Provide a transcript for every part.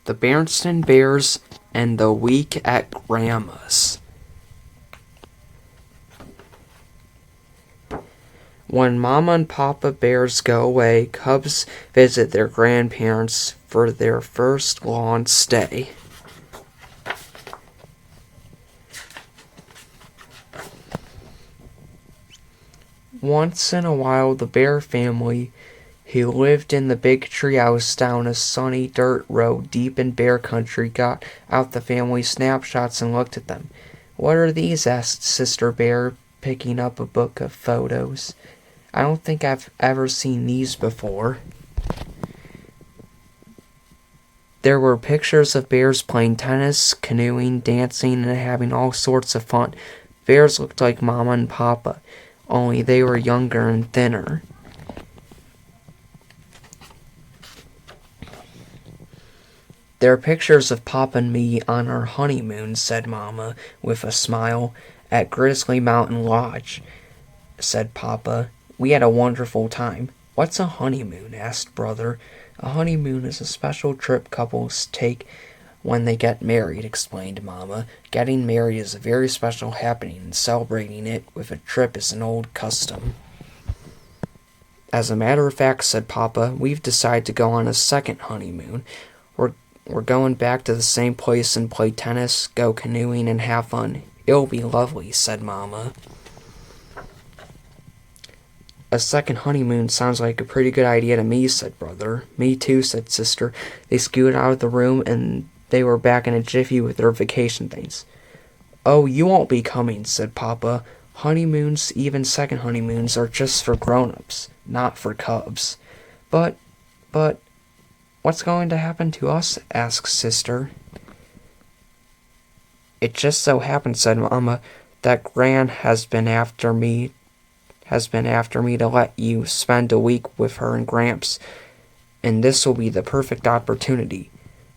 The Berenstain Bears and the Week at Grandma's. When Mama and Papa Bears go away, cubs visit their grandparents for their first long stay. Once in a while, the Bear family, who lived in the big treehouse down a sunny dirt road deep in bear country, got out the family snapshots and looked at them. "What are these?" asked Sister Bear, picking up a book of photos. "I don't think I've ever seen these before." There were pictures of bears playing tennis, canoeing, dancing, and having all sorts of fun. Bears looked like Mama and Papa, only they were younger and thinner. "There are pictures of Papa and me on our honeymoon," said Mama, with a smile. "At Grizzly Mountain Lodge," said Papa. "We had a wonderful time." "What's a honeymoon?" asked Brother. "A honeymoon is a special trip couples take when they get married," explained Mama. "Getting married is a very special happening, and celebrating it with a trip is an old custom." "As a matter of fact," said Papa, "we've decided to go on a second honeymoon. We're going back to the same place and play tennis, go canoeing, and have fun. It'll be lovely," said Mama. "A second honeymoon sounds like a pretty good idea to me," said Brother. "Me too," said Sister. They scooted out of the room, and they were back in a jiffy with their vacation things. "Oh, you won't be coming," said Papa. "Honeymoons, even second honeymoons, are just for grown-ups, not for cubs." But, what's going to happen to us?" asked Sister. "It just so happens," said Mama, "that Gran has been after me to let you spend a week with her and Gramps, and this will be the perfect opportunity."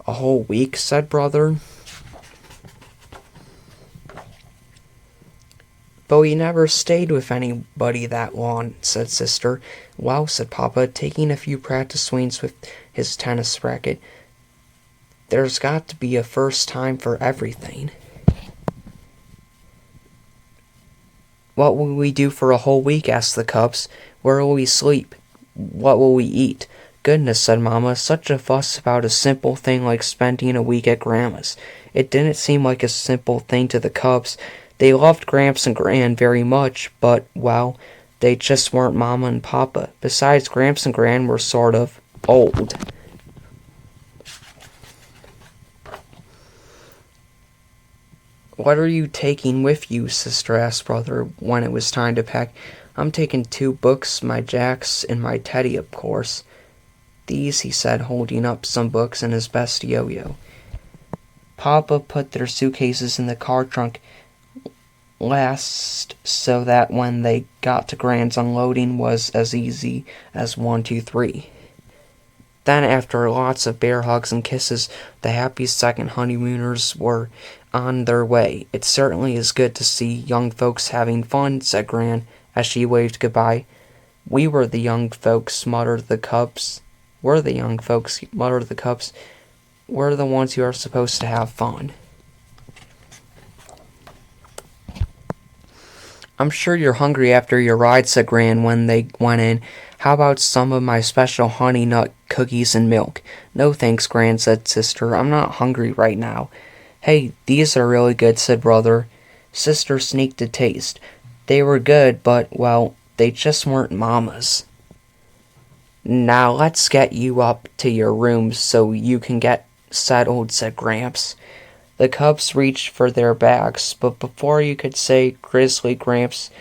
"A whole week?" said Brother. "But we never stayed with anybody that long," said Sister. "Well," said Papa, taking a few practice swings with his tennis racket, "there's got to be a first time for everything." "What will we do for a whole week?" asked the cubs. "Where will we sleep? What will we eat?" "Goodness," said Mama, "such a fuss about a simple thing like spending a week at Grandma's." It didn't seem like a simple thing to the cubs. They loved Gramps and Gran very much, but, well, they just weren't Mama and Papa. Besides, Gramps and Gran were sort of old. "What are you taking with you?" Sister asked Brother when it was time to pack. "I'm taking 2 books, my jacks, and my teddy, of course." "These," he said, holding up some books and his best yo-yo. Papa put their suitcases in the car trunk last so that when they got to Gran's, unloading was as easy as 1, 2, 3. Then, after lots of bear hugs and kisses, the happy second honeymooners were on their way. "It certainly is good to see young folks having fun," said Gran, as she waved goodbye. "We were the young folks," muttered the cubs. "We're the young folks," muttered the cubs. "We're the ones who are supposed to have fun." "I'm sure you're hungry after your ride," said Gran when they went in. "How about some of my special honey nut cookies and milk?" "No thanks, Gran," said Sister. "I'm not hungry right now." "Hey, these are really good," said Brother. Sister sneaked a taste. They were good, but, well, they just weren't Mama's. "Now let's get you up to your room so you can get settled," said Gramps. The cubs reached for their bags, but before you could say Grizzly Gramps,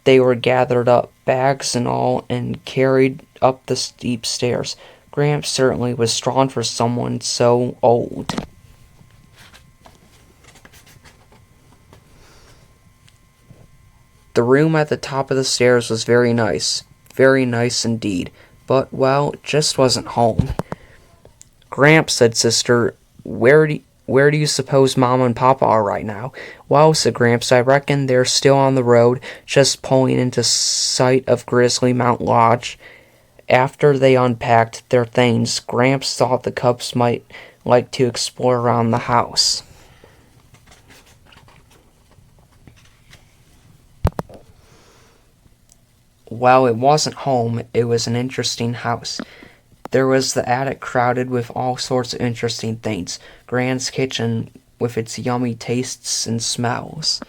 they were gathered up, bags and all, and carried up the steep stairs. Gramps certainly was strong for someone so old. The room at the top of the stairs was very nice indeed, but, well, it just wasn't home. "Gramps," said Sister, Where do you suppose Mama and Papa are right now?" "Well," said Gramps, "I reckon they're still on the road, just pulling into sight of Grizzly Mountain Lodge." After they unpacked their things, Gramps thought the cubs might like to explore around the house. Well, it wasn't home, it was an interesting house. There was the attic crowded with all sorts of interesting things. Gran's kitchen with its yummy tastes and smells.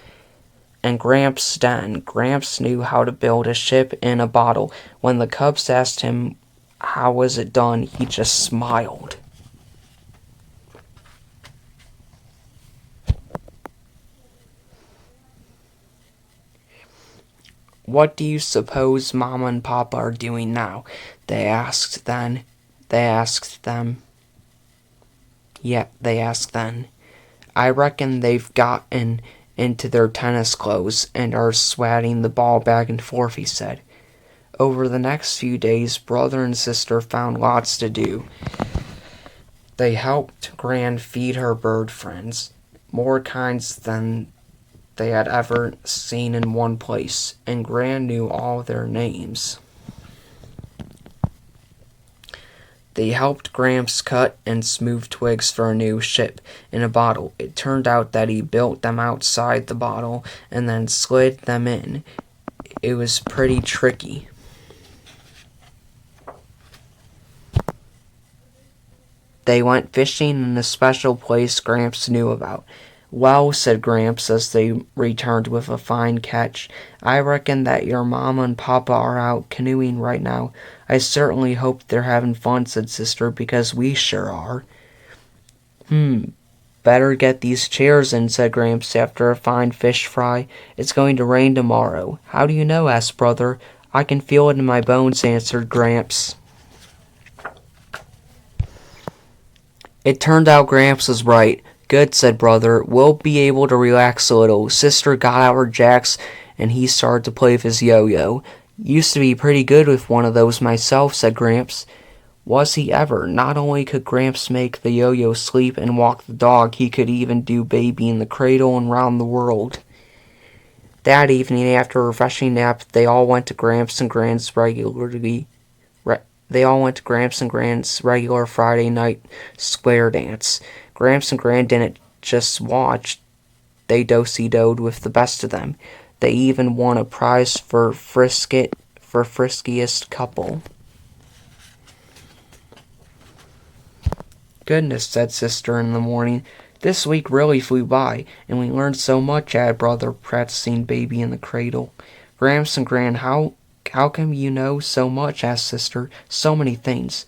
And Gramps' den. Gramps knew how to build a ship in a bottle. When the cubs asked him how was it done, he just smiled. What do you suppose Mama and Papa are doing now? They asked then. They asked them. Yeah, they asked then. I reckon they've gotten into their tennis clothes and are swatting the ball back and forth, he said. Over the next few days, brother and sister found lots to do. They helped Gran feed her bird friends, more kinds than they had ever seen in one place, and Gran knew all their names. They helped Gramps cut and smooth twigs for a new ship in a bottle. It turned out that he built them outside the bottle and then slid them in. It was pretty tricky. They went fishing in a special place Gramps knew about. Well, said Gramps as they returned with a fine catch, I reckon that your Mama and Papa are out canoeing right now. I certainly hope they're having fun, said Sister, because we sure are. Better get these chairs in, said Gramps after a fine fish fry. It's going to rain tomorrow. How do you know? Asked Brother. I can feel it in my bones, answered Gramps. It turned out Gramps was right. Good, said Brother. We'll be able to relax a little. Sister got out her jacks, and he started to play with his yo-yo. Used to be pretty good with one of those myself, said Gramps. Was he ever? Not only could Gramps make the yo-yo sleep and walk the dog, he could even do baby in the cradle and round the world. That evening, after a refreshing nap, they all went to Gramps and Gran's regular Friday night square dance. Gramps and Gran didn't just watch, they do-si-doed with the best of them. They even won a prize for friskiest couple. Goodness, said Sister in the morning. This week really flew by, and we learned so much, added Brother, practicing baby in the cradle. Gramps and Gran, how come you know so much? Asked Sister. So many things.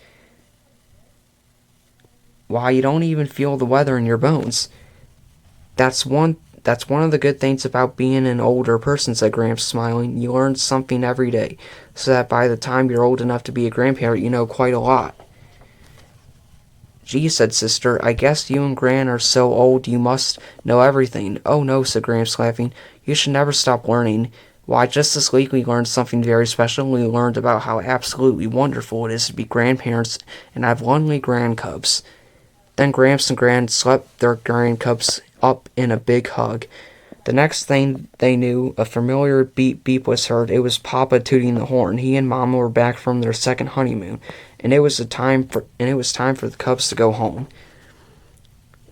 Why, you don't even feel the weather in your bones. That's one of the good things about being an older person, said Gramps, smiling. You learn something every day, so that by the time you're old enough to be a grandparent, you know quite a lot. Gee, said Sister, I guess you and Gran are so old you must know everything. Oh no, said Gramps, laughing. You should never stop learning. Why, just this week we learned something very special. We learned about how absolutely wonderful it is to be grandparents and have lonely grandcubs. Then Gramps and Gran swept their grandcubs up in a big hug. The next thing they knew, a familiar beep beep was heard. It was Papa tooting the horn. He and Mama were back from their second honeymoon, and it was time for the cubs to go home.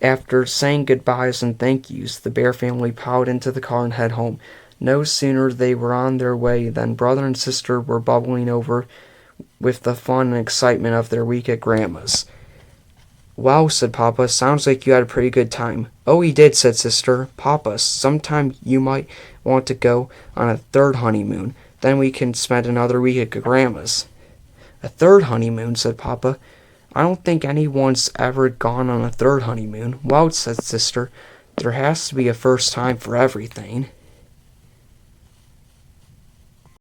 After saying goodbyes and thank yous, the Bear family piled into the car and head home. No sooner they were on their way than Brother and Sister were bubbling over with the fun and excitement of their week at Grandma's. Wow, said Papa, sounds like you had a pretty good time. Oh, we did, said Sister. Papa, sometime you might want to go on a third honeymoon. Then we can spend another week at Grandma's. A third honeymoon, said Papa. I don't think anyone's ever gone on a third honeymoon. Well, said Sister, there has to be a first time for everything.